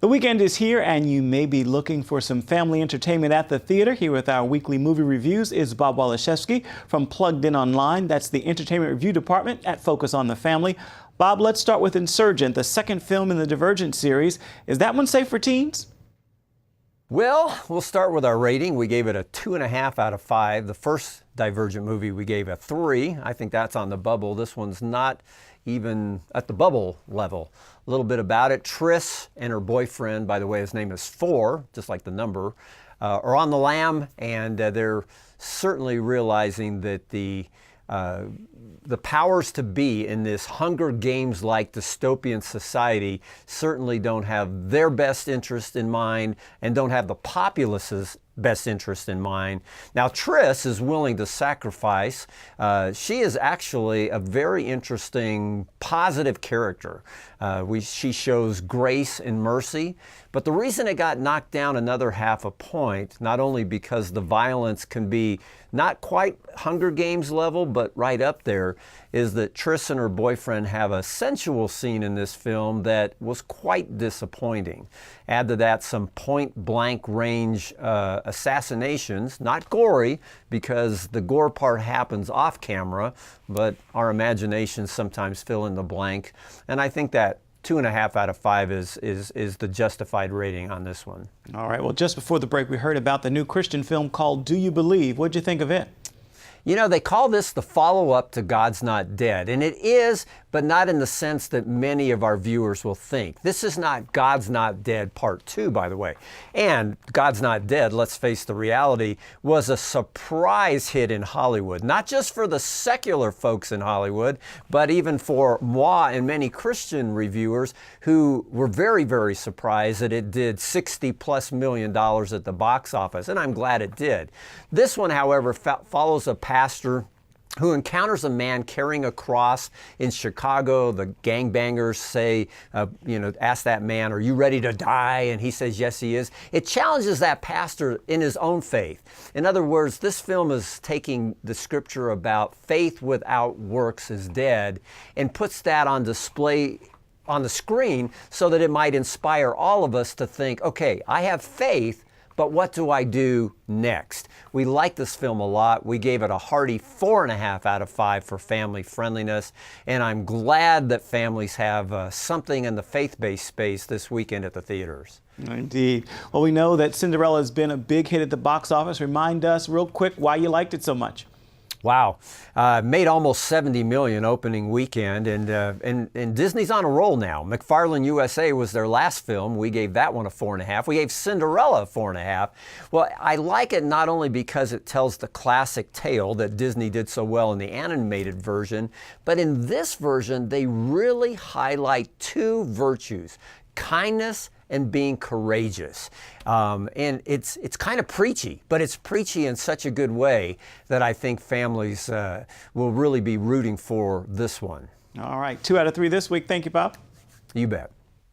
The weekend is here and you may be looking for some family entertainment at the theater. Here with our weekly movie reviews is Bob Waliszewski from Plugged In Online. That's the entertainment review department at Focus on the Family. Bob, let's start with Insurgent, the second film in the Divergent series. Is that one safe for teens? Well, we'll start with our rating. We gave it a 2.5 out of 5. The first Divergent movie we gave a 3. I think that's on the bubble. This one's not even at the bubble level. A little bit about it. Triss and her boyfriend, by the way, his name is 4, just like the number, are on the lam, and they're certainly realizing that the powers to be in this Hunger Games-like dystopian society certainly don't have their best interest in mind and don't have the populace's best interest in mind. Now, Triss is willing to sacrifice. She is actually a very interesting, positive character. She shows grace and mercy, but the reason it got knocked down another half a point, not only because the violence can be not quite Hunger Games level, but right up there, is that Triss and her boyfriend have a sensual scene in this film that was quite disappointing. Add to that some point-blank range assassinations, not gory, because the gore part happens off camera, but our imaginations sometimes fill in the blank. And I think that 2.5 out of 5 is the justified rating on this one. All right, well, just before the break, we heard about the new Christian film called Do You Believe? What'd you think of it? You know, they call this the follow-up to God's Not Dead, and it is, but not in the sense that many of our viewers will think. This is not God's Not Dead Part 2, by the way. And God's Not Dead, let's face the reality, was a surprise hit in Hollywood. Not just for the secular folks in Hollywood, but even for moi and many Christian reviewers who were very, very surprised that it did $60+ million at the box office, and I'm glad it did. This one, however, follows a pastor who encounters a man carrying a cross in Chicago. The gangbangers say, ask that man, are you ready to die? And he says, yes, he is. It challenges that pastor in his own faith. In other words, this film is taking the scripture about faith without works is dead and puts that on display on the screen so that it might inspire all of us to think, okay, I have faith, but what do I do next? We like this film a lot. We gave it a hearty 4.5 out of 5 for family friendliness, and I'm glad that families have something in the faith-based space this weekend at the theaters. Indeed. Well, we know that Cinderella has been a big hit at the box office. Remind us real quick why you liked it so much. Wow, made almost 70 million opening weekend, and Disney's on a roll now. McFarlane USA was their last film. We gave that one a 4.5. We gave Cinderella a 4.5. Well, I like it not only because it tells the classic tale that Disney did so well in the animated version, but in this version, they really highlight 2 virtues: kindness and being courageous. And it's kind of preachy, but it's preachy in such a good way that I think families will really be rooting for this one. All right, 2 out of 3 this week. Thank you, Bob. You bet.